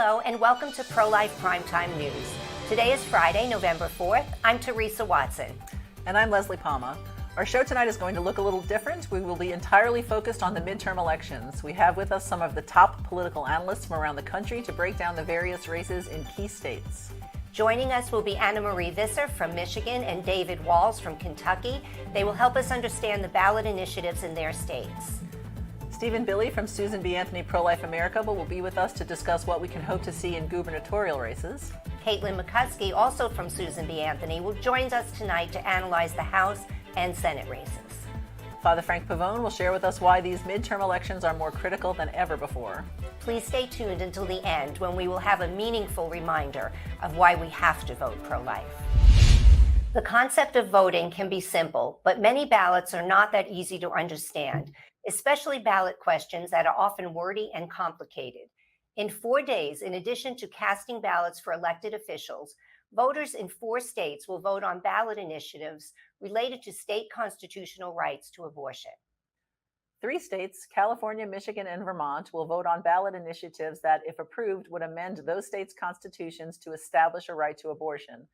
Hello and welcome to Prolife Primetime News. Today is Friday, November 4th. I'm Teresa Watson. And I'm Leslie Palma. Our show tonight is going to look a little different. We will be entirely focused on the midterm elections. We have with us some of the top political analysts from around the country to break down the various races in key states. Joining us will be Anna Marie Visser from Michigan and David Walls from Kentucky. They will help us understand the ballot initiatives in their states. Stephen Billy from Susan B. Anthony Pro-Life America will be with us to discuss what we can hope to see in gubernatorial races. Caitlin McCuskey, also from Susan B. Anthony, will join us tonight to analyze the House and Senate races. Father Frank Pavone will share with us why these midterm elections are more critical than ever before. Please stay tuned until the end when we will have a meaningful reminder of why we have to vote pro-life. The concept of voting can be simple, but many ballots are not that easy to understand, especially ballot questions that are often wordy and complicated. In 4 days, in addition to casting ballots for elected officials, voters in 4 states will vote on ballot initiatives related to state constitutional rights to abortion. 3 states, California, Michigan, and Vermont, will vote on ballot initiatives that, if approved, would amend those states' constitutions to establish a right to abortion.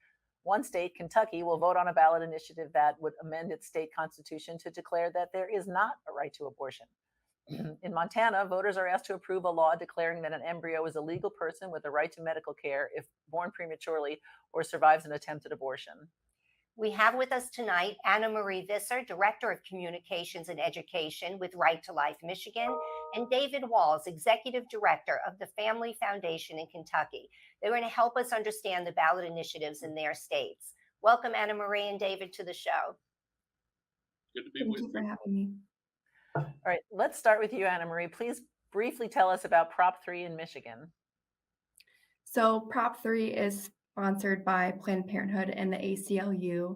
1 state, Kentucky, will vote on a ballot initiative that would amend its state constitution to declare that there is not a right to abortion. In Montana, voters are asked to approve a law declaring that an embryo is a legal person with a right to medical care if born prematurely or survives an attempted abortion. We have with us tonight Anna Marie Visser, Director of Communications and Education with Right to Life Michigan, and David Walls, Executive Director of the Family Foundation in Kentucky. They're going to help us understand the ballot initiatives in their states. Welcome, Anna Marie and David, to the show. Good to be with you. Thank you for having me. All right, let's start with you, Anna Marie. Please briefly tell us about Prop 3 in Michigan. So Prop 3 is sponsored by Planned Parenthood and the ACLU,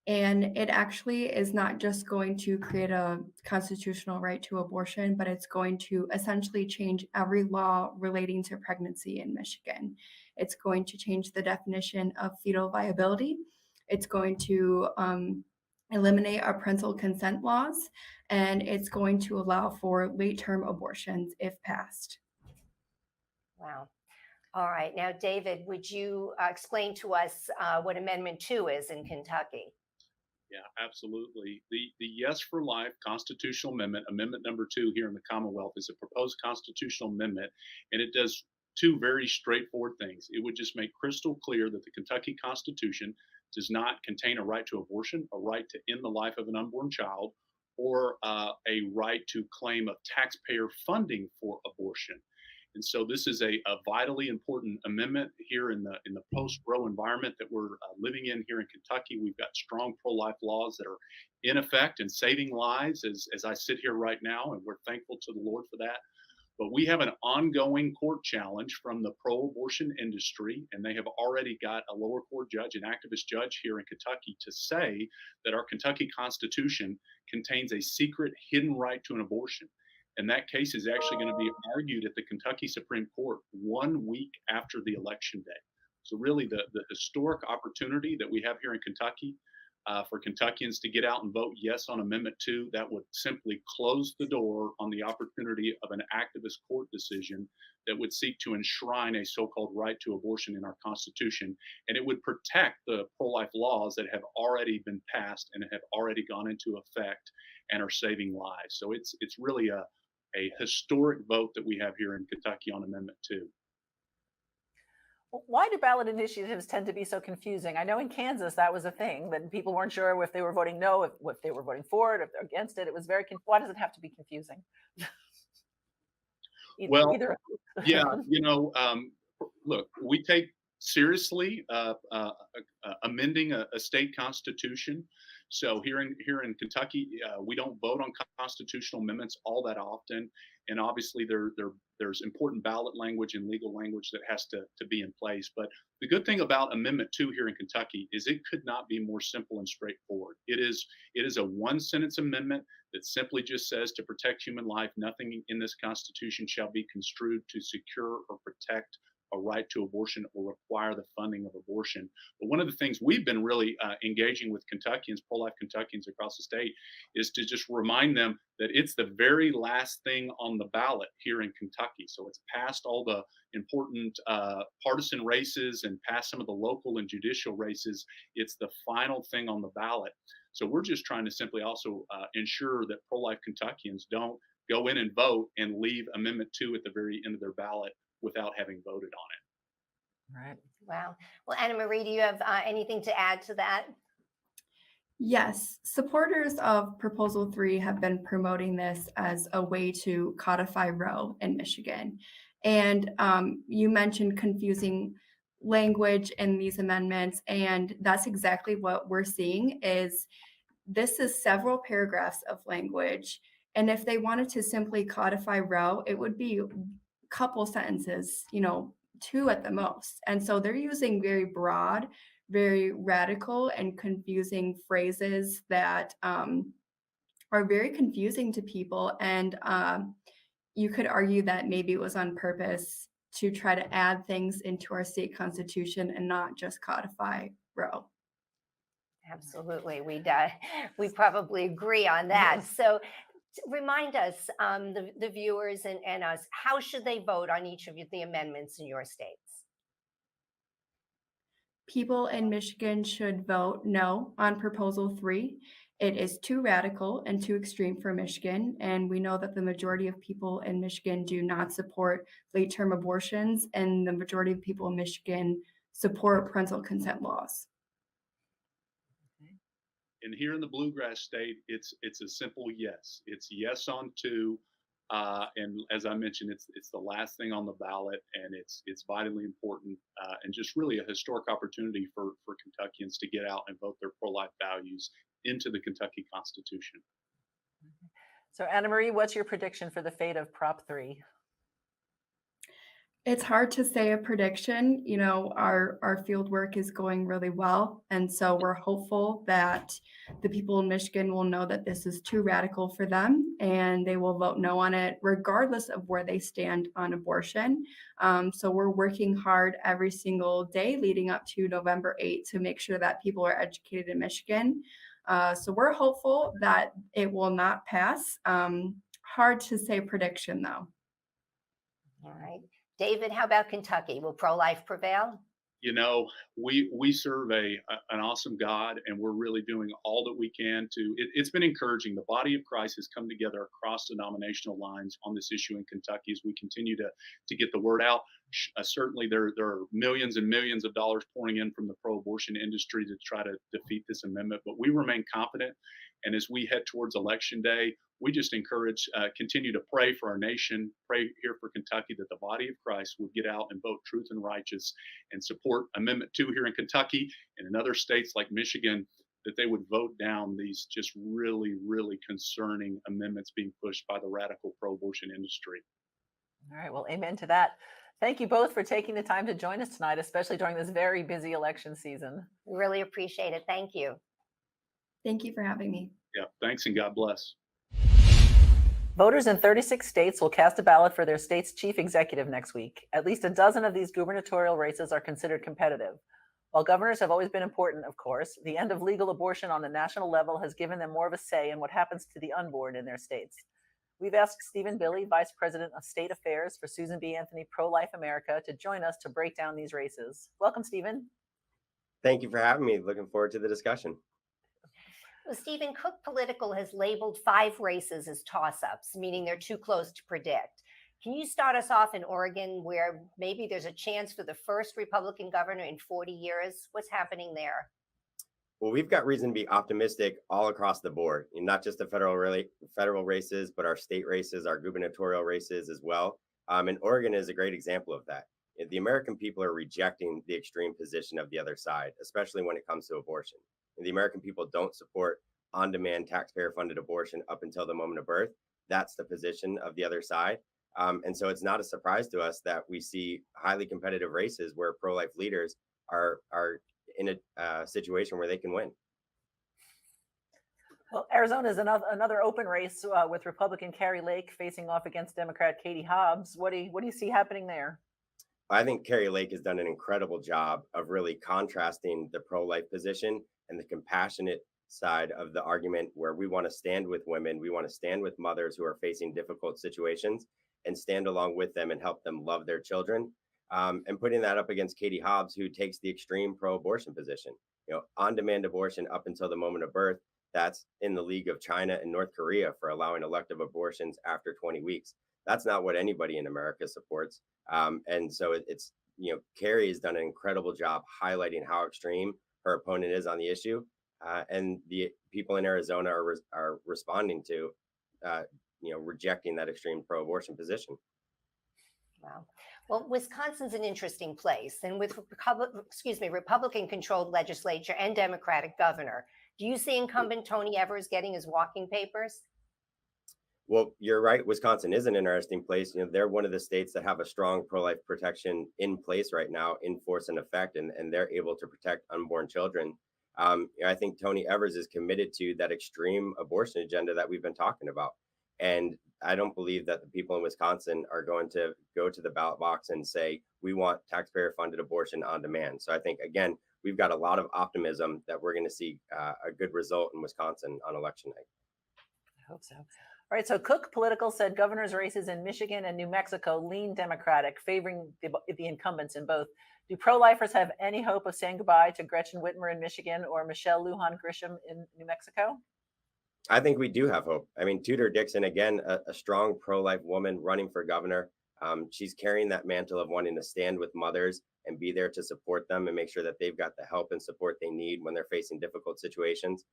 and it actually is not just going to create a constitutional right to abortion, but it's going to essentially change every law relating to pregnancy in Michigan. It's going to change the definition of fetal viability. It's going to eliminate our parental consent laws, and it's going to allow for late-term abortions if passed. Wow. All right. Now, David, would you explain to us what Amendment 2 is in Kentucky? Yeah, absolutely. The Yes for Life constitutional amendment, Amendment number 2 here in the Commonwealth, is a proposed constitutional amendment, and it does 2 very straightforward things. It would just make crystal clear that the Kentucky Constitution does not contain a right to abortion, a right to end the life of an unborn child, or a right to claim of taxpayer funding for abortion. And so this is a vitally important amendment here in the post-Roe environment that we're living in here in Kentucky. We've got strong pro-life laws that are in effect and saving lives as I sit here right now, and we're thankful to the Lord for that. But we have an ongoing court challenge from the pro-abortion industry, and they have already got a lower court judge, an activist judge here in Kentucky, to say that our Kentucky Constitution contains a secret hidden right to an abortion. And that case is actually going to be argued at the Kentucky Supreme Court 1 week after the election day. So really the historic opportunity that we have here in Kentucky for Kentuckians to get out and vote yes on Amendment 2, that would simply close the door on the opportunity of an activist court decision that would seek to enshrine a so-called right to abortion in our Constitution. And it would protect the pro-life laws that have already been passed and have already gone into effect and are saving lives. So it's really a historic vote that we have here in Kentucky on Amendment 2. Why do ballot initiatives tend to be so confusing? I know in Kansas that was a thing, that people weren't sure if they were voting no, if they were voting for it, if they're against it. It was very why does it have to be confusing? Either. Yeah, look, we take seriously amending a state constitution. So here in Kentucky, we don't vote on constitutional amendments all that often, and obviously there's important ballot language and legal language that has to be in place. But the good thing about Amendment 2 here in Kentucky is it could not be more simple and straightforward. It is a 1-sentence amendment that simply just says, to protect human life, nothing in this Constitution shall be construed to secure or protect a right to abortion or require the funding of abortion. But one of the things we've been really engaging with Kentuckians, pro-life Kentuckians across the state, is to just remind them that it's the very last thing on the ballot here in Kentucky. So it's past all the important partisan races and past some of the local and judicial races. It's the final thing on the ballot. So we're just trying to simply also ensure that pro-life Kentuckians don't go in and vote and leave Amendment 2 at the very end of their ballot without having voted on it. Right. Wow. Well, Anna Marie, do you have anything to add to that? Yes, supporters of Proposal 3 have been promoting this as a way to codify Roe in Michigan. And you mentioned confusing language in these amendments, and that's exactly what we're seeing is this is several paragraphs of language. And if they wanted to simply codify Roe, it would be a couple sentences, 2 at the most. And so they're using very broad, very radical and confusing phrases that are very confusing to people. And you could argue that maybe it was on purpose to try to add things into our state constitution and not just codify Roe. Absolutely. We probably agree on that. Yes. So remind us, the viewers and us, how should they vote on each of the amendments in your states? People in Michigan should vote no on Proposal 3. It is too radical and too extreme for Michigan, and we know that the majority of people in Michigan do not support late-term abortions, and the majority of people in Michigan support parental consent laws. And here in the bluegrass state, it's a simple yes. It's yes on 2, and as I mentioned, it's the last thing on the ballot, and it's vitally important, and just really a historic opportunity for Kentuckians to get out and vote their pro-life values into the Kentucky Constitution. So, Anna Marie, what's your prediction for the fate of Prop 3? It's hard to say a prediction. Our field work is going really well. And so we're hopeful that the people in Michigan will know that this is too radical for them and they will vote no on it, regardless of where they stand on abortion. So we're working hard every single day leading up to November 8th to make sure that people are educated in Michigan. So we're hopeful that it will not pass. Hard to say prediction, though. All right. David, how about Kentucky? Will pro-life prevail? We serve an awesome God, and we're really doing all that we can to. It's been encouraging. The body of Christ has come together across denominational lines on this issue in Kentucky as we continue to get the word out. Certainly, there are millions and millions of dollars pouring in from the pro-abortion industry to try to defeat this amendment, but we remain confident. And as we head towards Election Day, we just continue to pray for our nation, pray here for Kentucky that the body of Christ would get out and vote truth and righteous and support Amendment 2 here in Kentucky and in other states like Michigan, that they would vote down these just really, really concerning amendments being pushed by the radical pro-abortion industry. All right. Well, amen to that. Thank you both for taking the time to join us tonight, especially during this very busy election season. We really appreciate it. Thank you. Thank you for having me. Yeah, thanks and God bless. Voters in 36 states will cast a ballot for their state's chief executive next week. At least a dozen of these gubernatorial races are considered competitive. While governors have always been important, of course, the end of legal abortion on the national level has given them more of a say in what happens to the unborn in their states. We've asked Stephen Billy, Vice President of State Affairs for Susan B. Anthony Pro-Life America, to join us to break down these races. Welcome, Stephen. Thank you for having me. Looking forward to the discussion. Well, Stephen, Cook Political has labeled 5 races as toss-ups, meaning they're too close to predict. Can you start us off in Oregon, where maybe there's a chance for the first Republican governor in 40 years? What's happening there? Well, we've got reason to be optimistic all across the board, and not just the federal races, but our state races, our gubernatorial races as well. And Oregon is a great example of that. The American people are rejecting the extreme position of the other side, especially when it comes to abortion. And the American people don't support on-demand taxpayer-funded abortion up until the moment of birth. That's the position of the other side. And so it's not a surprise to us that we see highly competitive races where pro-life leaders are in a situation where they can win. Well, Arizona is another open race with Republican Carrie Lake facing off against Democrat Katie Hobbs. What do you see happening there? I think Carrie Lake has done an incredible job of really contrasting the pro-life position and the compassionate side of the argument, where we want to stand with women, we want to stand with mothers who are facing difficult situations and stand along with them and help them love their children. And putting that up against Katie Hobbs, who takes the extreme pro-abortion position. On-demand abortion up until the moment of birth, that's in the league of China and North Korea for allowing elective abortions after 20 weeks. That's not what anybody in America supports. And so it's, Carrie has done an incredible job highlighting how extreme her opponent is on the issue. And the people in Arizona are responding to, rejecting that extreme pro-abortion position. Wow. Well, Wisconsin's an interesting place, and with Republican-controlled legislature and Democratic governor, do you see incumbent Tony Evers getting his walking papers? Well, you're right. Wisconsin is an interesting place. They're one of the states that have a strong pro-life protection in place right now, in force and effect, and they're able to protect unborn children. I think Tony Evers is committed to that extreme abortion agenda that we've been talking about. And I don't believe that the people in Wisconsin are going to go to the ballot box and say, we want taxpayer funded abortion on demand. So I think, again, we've got a lot of optimism that we're going to see a good result in Wisconsin on election night. I hope so. All right. So Cook Political said governors' races in Michigan and New Mexico lean Democratic, favoring the incumbents in both. Do pro-lifers have any hope of saying goodbye to Gretchen Whitmer in Michigan or Michelle Lujan Grisham in New Mexico? I think we do have hope. I mean, Tudor Dixon, again, a strong pro-life woman running for governor. She's carrying that mantle of wanting to stand with mothers and be there to support them and make sure that they've got the help and support they need when they're facing difficult situations.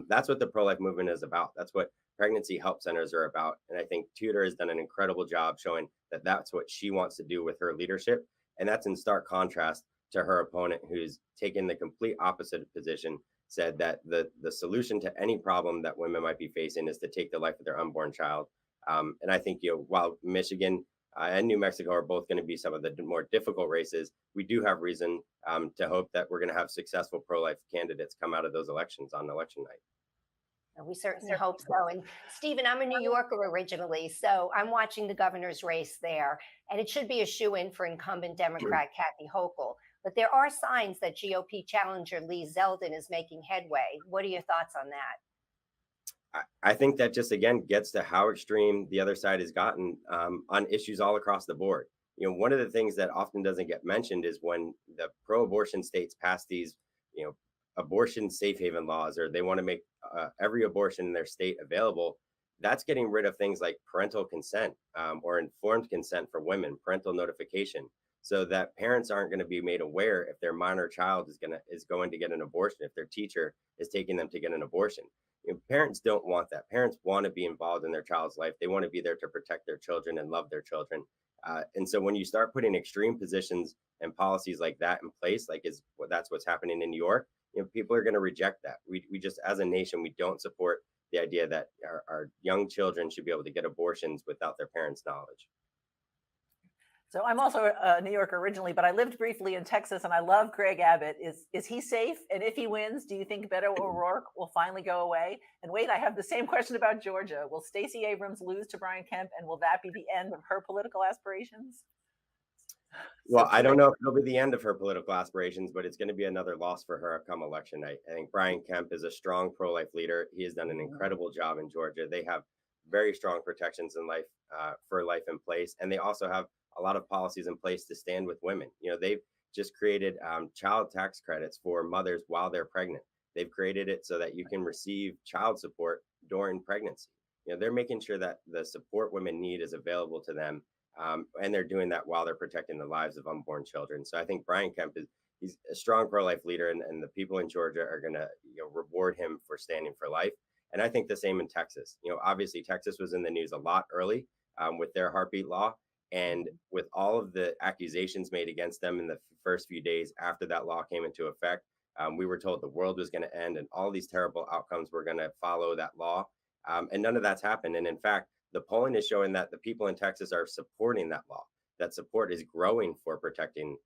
That's what the pro-life movement is about. That's what pregnancy help centers are about. And I think Tudor has done an incredible job showing that that's what she wants to do with her leadership. And that's in stark contrast to her opponent, who's taken the complete opposite position, said that the solution to any problem that women might be facing is to take the life of their unborn child. And I think, while Michigan and New Mexico are both going to be some of the more difficult races, we do have reason to hope that we're going to have successful pro-life candidates come out of those elections on election night. We certainly hope so. And Stephen, I'm a New Yorker originally, so I'm watching the governor's race there, and it should be a shoo-in for incumbent Democrat Kathy Hochul. But there are signs that GOP challenger Lee Zeldin is making headway. What are your thoughts on that? I think that just, again, gets to how extreme the other side has gotten on issues all across the board. One of the things that often doesn't get mentioned is when the pro-abortion states pass these, abortion safe haven laws, or they want to make every abortion in their state available, that's getting rid of things like parental consent or informed consent for women, parental notification, so that parents aren't going to be made aware if their minor child is going to get an abortion, if their teacher is taking them to get an abortion. Parents don't want that. Parents want to be involved in their child's life. They want to be there to protect their children and love their children. And so when you start putting extreme positions and policies like that in place, that's what's happening in New York, people are going to reject that. We just, as a nation, we don't support the idea that our young children should be able to get abortions without their parents' knowledge. So I'm also a New Yorker originally, but I lived briefly in Texas, and I love Greg Abbott. Is he safe? And if he wins, do you think Beto O'Rourke will finally go away? And wait, I have the same question about Georgia. Will Stacey Abrams lose to Brian Kemp, and will that be the end of her political aspirations? Well, I don't know if it'll be the end of her political aspirations, but it's going to be another loss for her come election night. I think Brian Kemp is a strong pro-life leader. He has done an incredible job in Georgia. They have very strong protections in life for life in place, and they also have a lot of policies in place to stand with women. They've just created child tax credits for mothers while they're pregnant. They've created it so that you can receive child support during pregnancy. They're making sure that the support women need is available to them. And they're doing that while they're protecting the lives of unborn children. So I think Brian Kemp he's a strong pro-life leader, and the people in Georgia are going to reward him for standing for life. And I think the same in Texas. Obviously Texas was in the news a lot early with their heartbeat law, and with all of the accusations made against them in the first few days after that law came into effect. We were told the world was going to end and all these terrible outcomes were going to follow that law. And none of that's happened. And in fact, the polling is showing that the people in Texas are supporting that law. That support is growing for protecting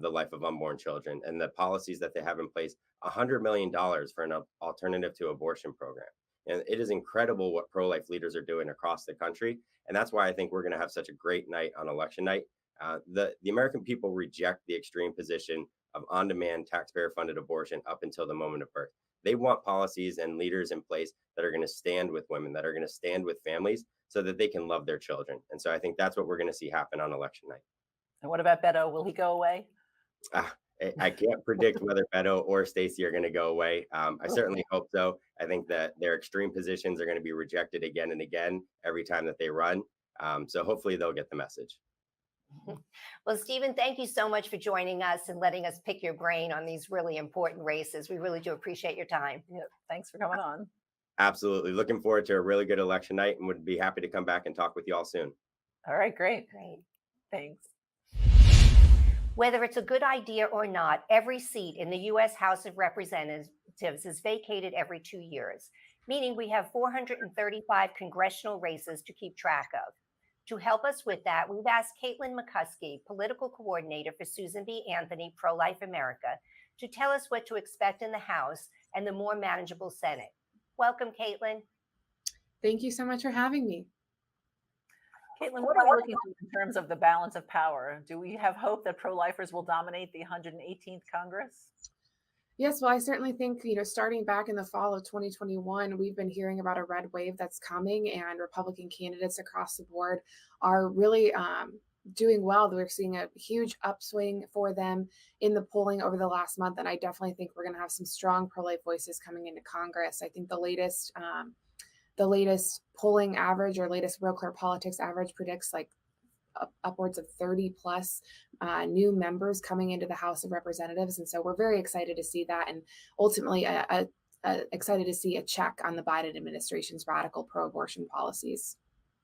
the life of unborn children, and the policies that they have in place, $100 million for an alternative to abortion program. And it is incredible what pro-life leaders are doing across the country. And that's why I think we're going to have such a great night on election night. The American people reject the extreme position of on-demand taxpayer-funded abortion up until the moment of birth. They want policies and leaders in place that are going to stand with women, that are going to stand with families so that they can love their children. And so I think that's what we're going to see happen on election night. And what about Beto? Will he go away? I can't predict whether Beto or Stacey are going to go away. I certainly hope so. I think that their extreme positions are going to be rejected again and again every time that they run. So hopefully they'll get the message. Well, Stephen, thank you so much for joining us and letting us pick your brain on these really important races. We really do appreciate your time. Yeah, thanks for coming on. Absolutely. Looking forward to a really good election night and would be happy to come back and talk with you all soon. All right, great. Great. Thanks. Whether it's a good idea or not, every seat in the U.S. House of Representatives is vacated every 2 years, meaning we have 435 congressional races to keep track of. To help us with that, we've asked Caitlin McCuskey, political coordinator for Susan B. Anthony, Pro-Life America, to tell us what to expect in the House and the more manageable Senate. Welcome, Caitlin. Thank you so much for having me. Caitlin, what are we looking for in terms of the balance of power? Do we have hope that pro-lifers will dominate the 118th Congress? Yes, well, I certainly think, starting back in the fall of 2021, we've been hearing about a red wave that's coming, and Republican candidates across the board are really doing well. We're seeing a huge upswing for them in the polling over the last month, and I definitely think we're going to have some strong pro-life voices coming into Congress. I think the latest polling average or latest Real Clear Politics average predicts like upwards of 30 plus new members coming into the House of Representatives. And so we're very excited to see that, and ultimately excited to see a check on the Biden administration's radical pro-abortion policies.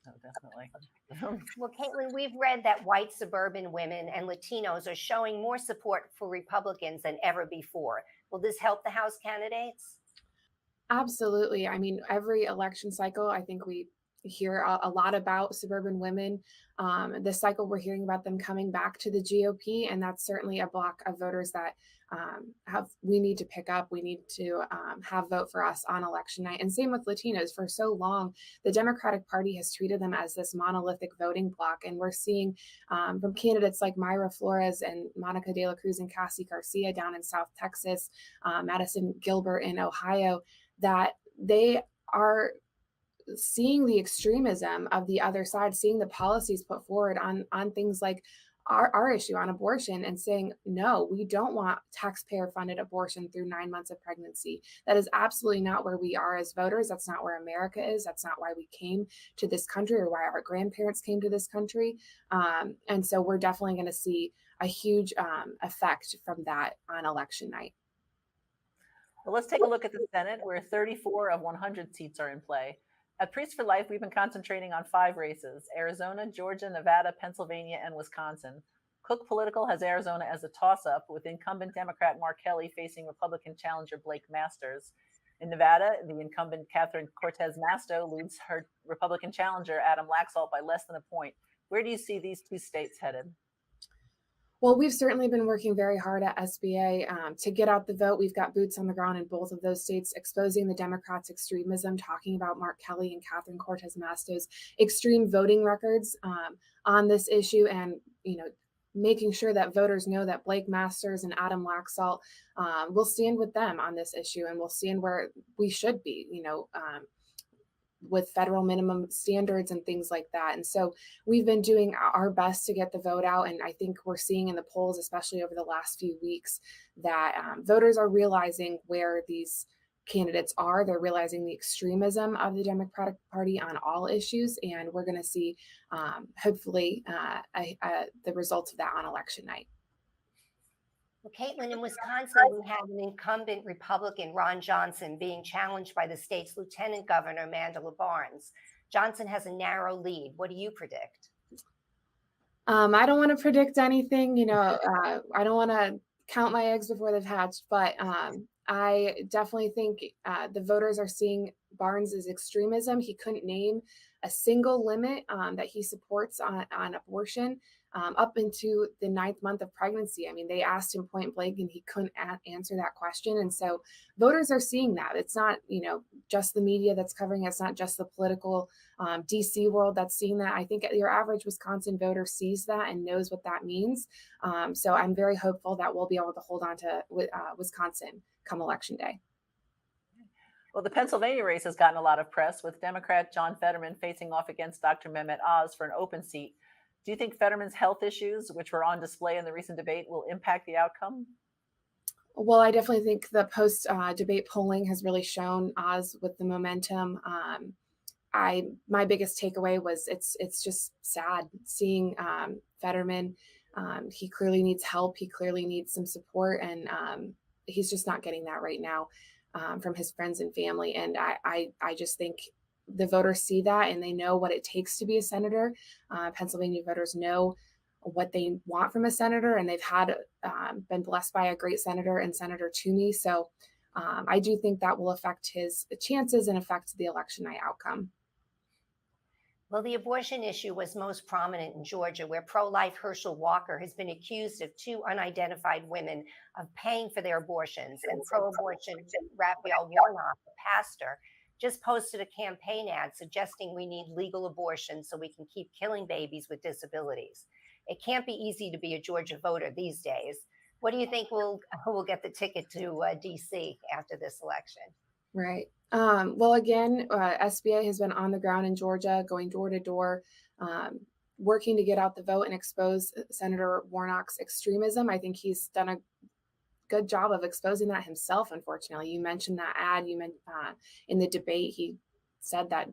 Oh, definitely. Well, Caitlin, we've read that white suburban women and Latinos are showing more support for Republicans than ever before. Will this help the House candidates? Absolutely. I mean, every election cycle, I think we hear a lot about suburban women. This cycle, we're hearing about them coming back to the GOP, and that's certainly a block of voters that we need to pick up. We need to have vote for us on election night. And same with Latinos. For so long, the Democratic Party has treated them as this monolithic voting bloc, and we're seeing from candidates like Mayra Flores and Monica De La Cruz and Cassie Garcia down in South Texas, Madison Gilbert in Ohio, that they are seeing the extremism of the other side, seeing the policies put forward on things like our issue on abortion, and saying, no, we don't want taxpayer funded abortion through 9 months of pregnancy. That is absolutely not where we are as voters. That's not where America is. That's not why we came to this country or why our grandparents came to this country. And so we're definitely going to see a huge effect from that on election night. Well, let's take a look at the Senate, where 34 of 100 seats are in play. At Priests for Life, we've been concentrating on 5 races: Arizona, Georgia, Nevada, Pennsylvania, and Wisconsin. Cook Political has Arizona as a toss-up, with incumbent Democrat Mark Kelly facing Republican challenger Blake Masters. In Nevada, the incumbent Catherine Cortez Masto leads her Republican challenger Adam Laxalt by less than a point. Where do you see these 2 states headed? Well, we've certainly been working very hard at SBA to get out the vote. We've got boots on the ground in both of those states, exposing the Democrats' extremism, talking about Mark Kelly and Catherine Cortez Masto's extreme voting records on this issue, and making sure that voters know that Blake Masters and Adam Laxalt will stand with them on this issue, and will stand where we should be, with federal minimum standards and things like that. And so we've been doing our best to get the vote out. And I think we're seeing in the polls, especially over the last few weeks, that voters are realizing where these candidates are. They're realizing the extremism of the Democratic Party on all issues. And we're going to see, hopefully, the results of that on election night. Well, Caitlin, in Wisconsin, we have an incumbent Republican, Ron Johnson, being challenged by the state's Lieutenant Governor, Mandela Barnes. Johnson has a narrow lead. What do you predict? I don't want to predict anything. I don't want to count my eggs before they've hatched, but I definitely think the voters are seeing Barnes's extremism. He couldn't name a single limit that he supports on abortion. up into the 9th month of pregnancy. I mean, they asked him point blank and he couldn't answer that question. And so voters are seeing that. It's not, just the media that's covering it. It's not just the political DC world that's seeing that. I think your average Wisconsin voter sees that and knows what that means. So I'm very hopeful that we'll be able to hold on to Wisconsin come election day. Well, the Pennsylvania race has gotten a lot of press, with Democrat John Fetterman facing off against Dr. Mehmet Oz for an open seat. Do you think Fetterman's health issues, which were on display in the recent debate, will impact the outcome? Well, I definitely think the post-debate polling has really shown Oz with the momentum. My biggest takeaway was it's just sad seeing Fetterman. He clearly needs help. He clearly needs some support, and he's just not getting that right now from his friends and family. And I just think the voters see that, and they know what it takes to be a senator. Pennsylvania voters know what they want from a senator, and they've been blessed by a great senator and Senator Toomey. So I do think that will affect his chances and affect the election night outcome. Well, the abortion issue was most prominent in Georgia, where pro-life Herschel Walker has been accused of 2 unidentified women of paying for their abortions. And pro-abortion Raphael Warnock, the pastor, just posted a campaign ad suggesting we need legal abortion so we can keep killing babies with disabilities. It can't be easy to be a Georgia voter these days. What do you think who will get the ticket to DC after this election? Right. Well, again, SBA has been on the ground in Georgia, going door to door, working to get out the vote and expose Senator Warnock's extremism. I think he's done a good job of exposing that himself, unfortunately. You mentioned that ad. In the debate, he said that,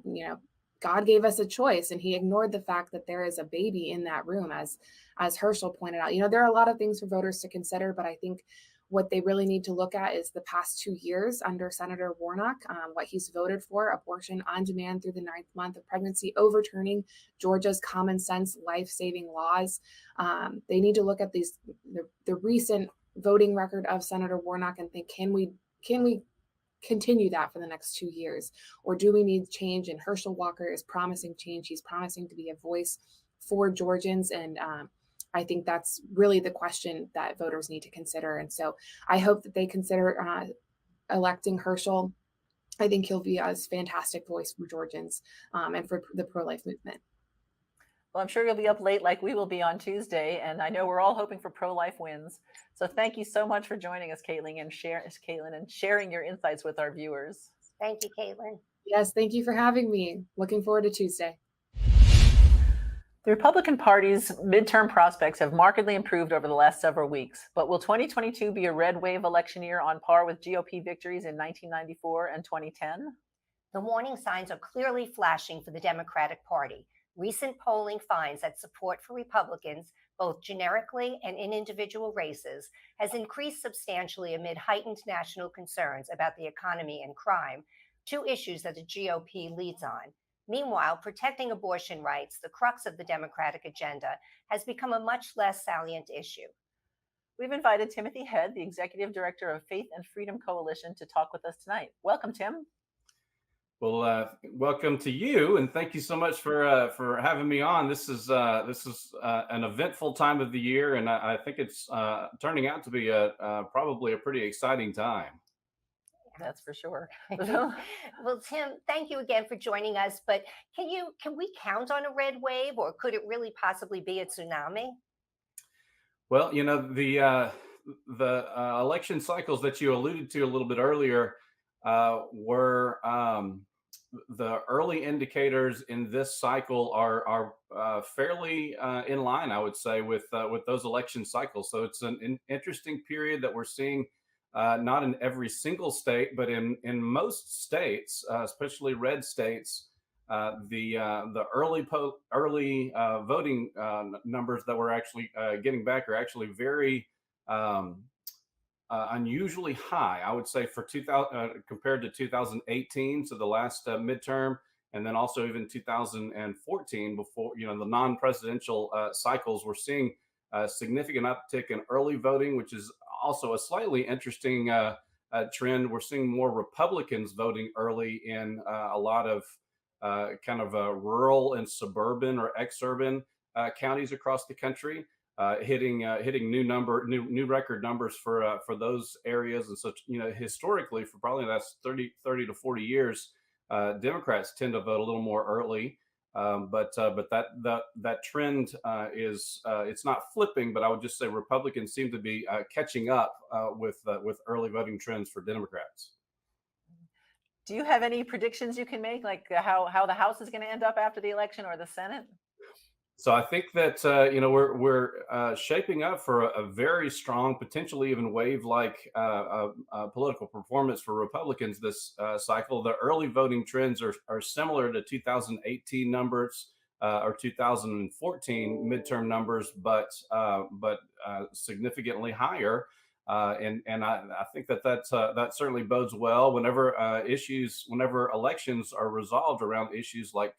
God gave us a choice, and he ignored the fact that there is a baby in that room, as Herschel pointed out. There are a lot of things for voters to consider, but I think what they really need to look at is the past 2 years under Senator Warnock, what he's voted for: abortion on demand through the 9th month of pregnancy, overturning Georgia's common sense life-saving laws. They need to look at the recent voting record of Senator Warnock and think, can we continue that for the next 2 years, or do we need change? And Herschel Walker is promising change. He's promising to be a voice for Georgians, and I think that's really the question that voters need to consider. And so I hope that they consider electing Herschel. I think he'll be a fantastic voice for Georgians and for the pro-life movement. Well, I'm sure you'll be up late like we will be on Tuesday, and I know we're all hoping for pro-life wins. So thank you so much for joining us, Caitlin, and sharing your insights with our viewers. Thank you, Caitlin. Yes, thank you for having me. Looking forward to Tuesday. The Republican Party's midterm prospects have markedly improved over the last several weeks, but will 2022 be a red wave election year on par with GOP victories in 1994 and 2010? The warning signs are clearly flashing for the Democratic Party. Recent polling finds that support for Republicans, both generically and in individual races, has increased substantially amid heightened national concerns about the economy and crime, 2 issues that the GOP leads on. Meanwhile, protecting abortion rights, the crux of the Democratic agenda, has become a much less salient issue. We've invited Timothy Head, the Executive Director of Faith and Freedom Coalition, to talk with us tonight. Welcome, Tim. Well, welcome to you, and thank you so much for having me on. This is an eventful time of the year, and I think it's turning out to be probably a pretty exciting time. That's for sure. Well, Tim, thank you again for joining us. But can we count on a red wave, or could it really possibly be a tsunami? Well, the election cycles that you alluded to a little bit earlier were the early indicators in this cycle are fairly in line, I would say, with those election cycles. So it's an interesting period that we're seeing. Not in every single state, but in most states, especially red states, the early voting numbers that we're actually getting back are actually very unusually high. I would say for 2000 compared to 2018, so the last midterm, and then also even 2014, before the non-presidential cycles, we're seeing a significant uptick in early voting, which is also a slightly interesting trend. We're seeing more Republicans voting early in a lot of kind of rural and suburban or exurban counties across the country, hitting new record numbers for those areas. And so, historically, for probably the last 30 to 40 years, Democrats tend to vote a little more early. But that trend is it's not flipping, but I would just say Republicans seem to be catching up with early voting trends for Democrats. Do you have any predictions you can make, like how the House is going to end up after the election, or the Senate? So I think that we're shaping up for a very strong, potentially even wave-like political performance for Republicans this cycle. The early voting trends are similar to 2018 numbers or 2014 midterm numbers, but significantly higher. And I think that certainly bodes well whenever elections are resolved around issues like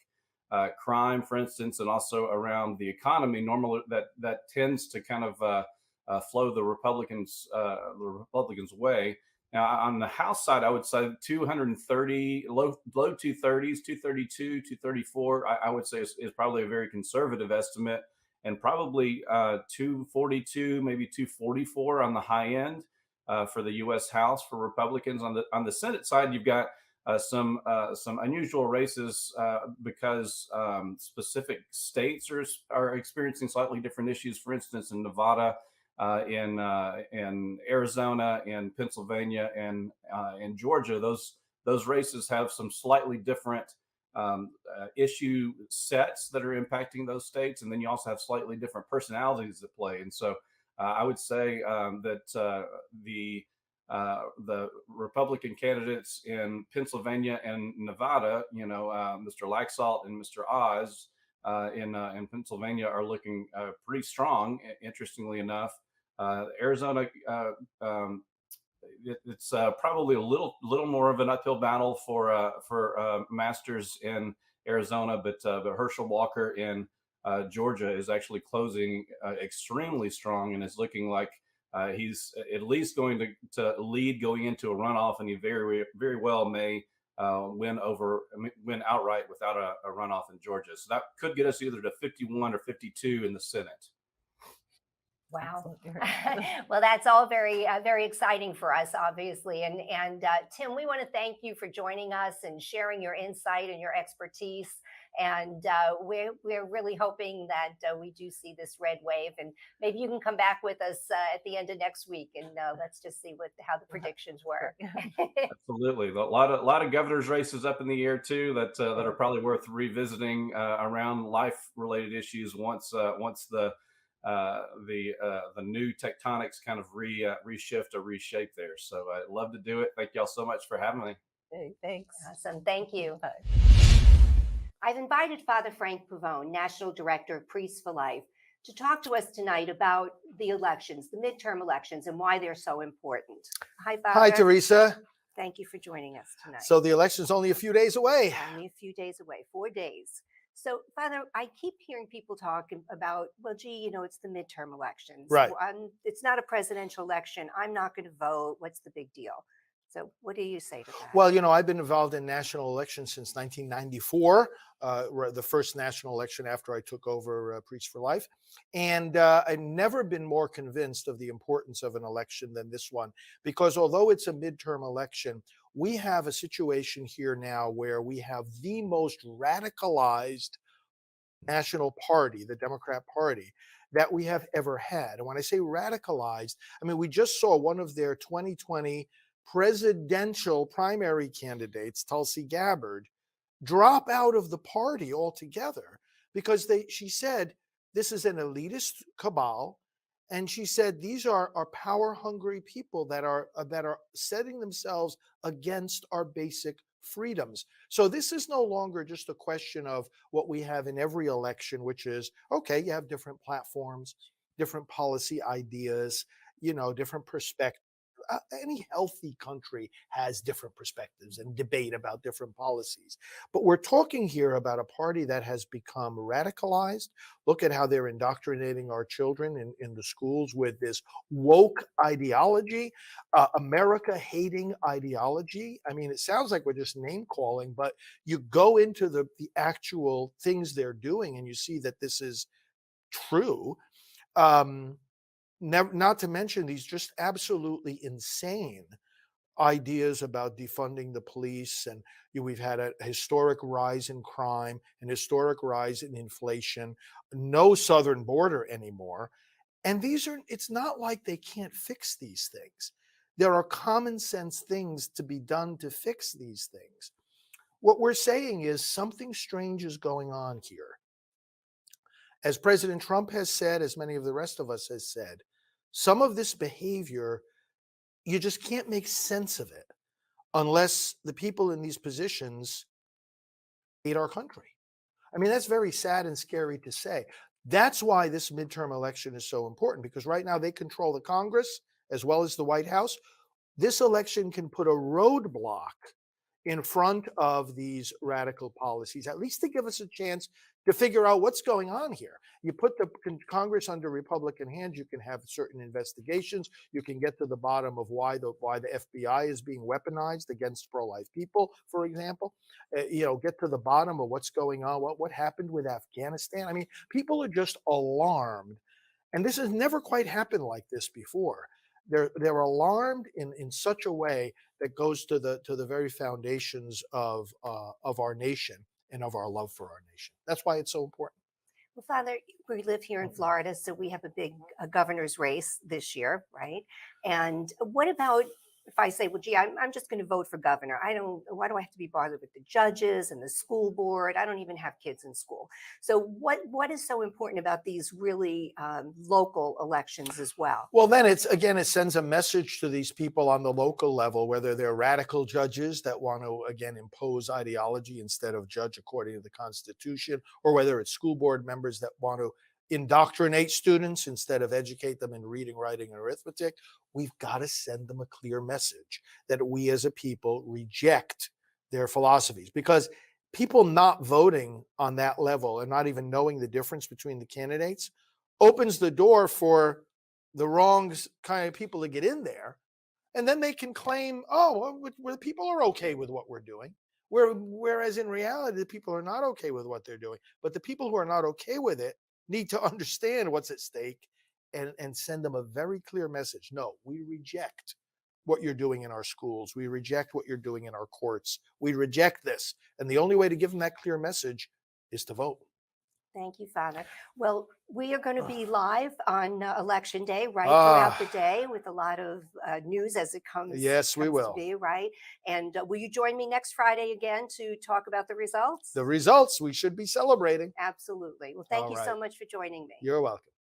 crime, for instance, and also around the economy. Normally, that tends to kind of flow the Republicans' way. Now, on the House side, I would say 230, low 230s, 232, 234. I would say is probably a very conservative estimate, and probably 242, maybe 244 on the high end for the U.S. House for Republicans. On the Senate side, you've got some unusual races because specific states are experiencing slightly different issues. For instance, in Nevada, in Arizona, in Pennsylvania, and in Georgia, those races have some slightly different issue sets that are impacting those states, and then you also have slightly different personalities at play. And so I would say that the Republican candidates in Pennsylvania and Nevada, Mr. Laxalt and Mr. Oz in Pennsylvania are looking pretty strong. Interestingly enough, Arizona, it's probably a little more of an uphill battle for Masters in Arizona, but Herschel Walker in Georgia is actually closing extremely strong and is looking like he's at least going to lead going into a runoff, and he very, very well may win outright without a runoff in Georgia. So that could get us either to 51 or 52 in the Senate. Wow. Well, that's all very, very exciting for us, obviously. And Tim, we want to thank you for joining us and sharing your insight and your expertise. And we're really hoping that we do see this red wave, and maybe you can come back with us at the end of next week, and let's just see how the predictions were. Absolutely, a lot of governors' races up in the air too that are probably worth revisiting around life-related issues once the new tectonics kind of reshift or reshape there. So I'd love to do it. Thank y'all so much for having me. Hey, thanks. Awesome. Thank you. Bye. I've invited Father Frank Pavone, National Director of Priests for Life, to talk to us tonight about the elections, the midterm elections, and why they're so important. Hi, Father. Hi, Teresa. Thank you for joining us tonight. So the election's only a few days away. Only a few days away, 4 days. So, Father, I keep hearing people talk about, well, gee, it's the midterm elections. Right. It's not a presidential election. I'm not going to vote. What's the big deal? So what do you say to that? Well, I've been involved in national elections since 1994, the first national election after I took over Priests for Life. And I've never been more convinced of the importance of an election than this one, because although it's a midterm election, we have a situation here now where we have the most radicalized national party, the Democrat Party, that we have ever had. And when I say radicalized, I mean, we just saw one of their 2020 presidential primary candidates, Tulsi Gabbard, drop out of the party altogether because she said this is an elitist cabal, and she said these are power-hungry people that are setting themselves against our basic freedoms. So this is no longer just a question of what we have in every election, which is, okay, you have different platforms, different policy ideas, different perspectives. Any healthy country has different perspectives and debate about different policies. But we're talking here about a party that has become radicalized. Look at how they're indoctrinating our children in the schools with this woke ideology, America-hating ideology. I mean, it sounds like we're just name calling, but you go into the actual things they're doing and you see that this is true. Not to mention these just absolutely insane ideas about defunding the police, and we've had a historic rise in crime, an historic rise in inflation, no southern border anymore. And it's not like they can't fix these things. There are common sense things to be done to fix these things. What we're saying is something strange is going on here. As President Trump has said, as many of the rest of us has said, some of this behavior, you just can't make sense of it unless the people in these positions hate our country. I mean, that's very sad and scary to say. That's why this midterm election is so important, because right now they control the Congress as well as the White House. This election can put a roadblock in front of these radical policies, at least to give us a chance to figure out what's going on here. You put the Congress under Republican hands, you can have certain investigations. You can get to the bottom of why the FBI is being weaponized against pro-life people, for example. Get to the bottom of what's going on, what happened with Afghanistan. I mean, people are just alarmed, and this has never quite happened like this before. They're alarmed in such a way that goes to the very foundations of our nation and of our love for our nation. That's why it's so important. Well, Father, we live here in Florida, so we have a big governor's race this year, right? And what about if I say, well, gee, I'm just going to vote for governor. Why do I have to be bothered with the judges and the school board? I don't even have kids in school. So what is so important about these really local elections as well? Well, then it sends a message to these people on the local level, whether they're radical judges that want to, again, impose ideology instead of judge according to the Constitution, or whether it's school board members that want to indoctrinate students instead of educate them in reading, writing, and arithmetic. We've got to send them a clear message that we as a people reject their philosophies, because people not voting on that level and not even knowing the difference between the candidates opens the door for the wrong kind of people to get in there. And then they can claim, oh, well, people are okay with what we're doing. Whereas in reality, the people are not okay with what they're doing. But the people who are not okay with it need to understand what's at stake and send them a very clear message. No, we reject what you're doing in our schools. We reject what you're doing in our courts. We reject this. And the only way to give them that clear message is to vote. Thank you, Father. Well, we are going to be live on Election Day, right, throughout the day with a lot of news as it comes. Yes, we will. To be, right? And will you join me next Friday again to talk about the results? The results we should be celebrating. Absolutely. Well, thank you right. so much for joining me. You're welcome.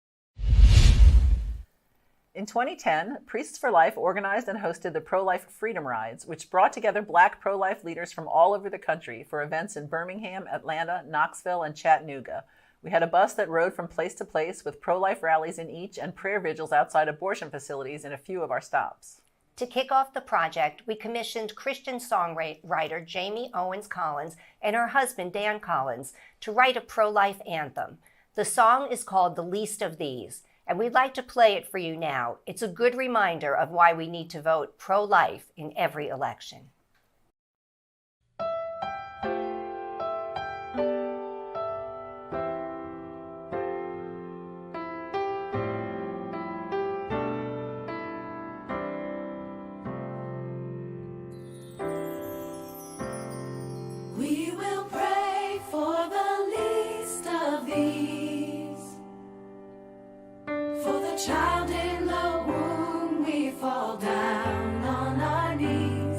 In 2010, Priests for Life organized and hosted the Pro-Life Freedom Rides, which brought together Black pro-life leaders from all over the country for events in Birmingham, Atlanta, Knoxville, and Chattanooga. We had a bus that rode from place to place with pro-life rallies in each and prayer vigils outside abortion facilities in a few of our stops. To kick off the project, we commissioned Christian songwriter Jamie Owens Collins and her husband Dan Collins to write a pro-life anthem. The song is called The Least of These, and we'd like to play it for you now. It's a good reminder of why we need to vote pro-life in every election. We will pray for the least of these, for the child in the womb. We fall down on our knees.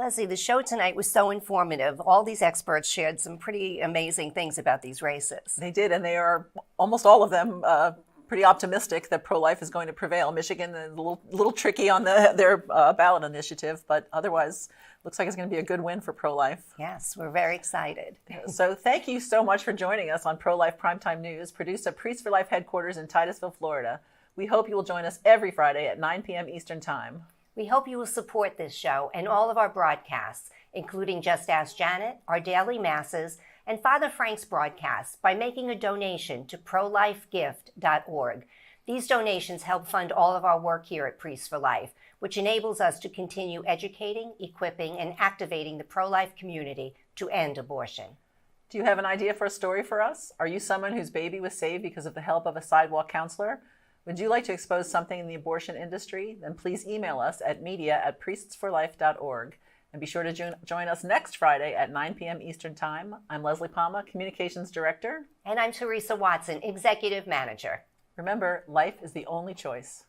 Leslie, the show tonight was so informative. All these experts shared some pretty amazing things about these races. They did, and they are almost all of them pretty optimistic that pro-life is going to prevail. Michigan is a little tricky on their ballot initiative, but otherwise looks like it's going to be a good win for pro-life. Yes, we're very excited. So thank you so much for joining us on Pro-Life Primetime News, produced at Priests for Life headquarters in Titusville, Florida. We hope you will join us every Friday at 9 p.m. Eastern Time. We hope you will support this show and all of our broadcasts, including Just Ask Janet, our daily masses, and Father Frank's broadcasts by making a donation to prolifegift.org. These donations help fund all of our work here at Priests for Life, which enables us to continue educating, equipping, and activating the pro-life community to end abortion. Do you have an idea for a story for us? Are you someone whose baby was saved because of the help of a sidewalk counselor? Would you like to expose something in the abortion industry? Then please email us at media@priestsforlife.org. And be sure to join us next Friday at 9 p.m. Eastern Time. I'm Leslie Palma, Communications Director. And I'm Teresa Watson, Executive Manager. Remember, life is the only choice.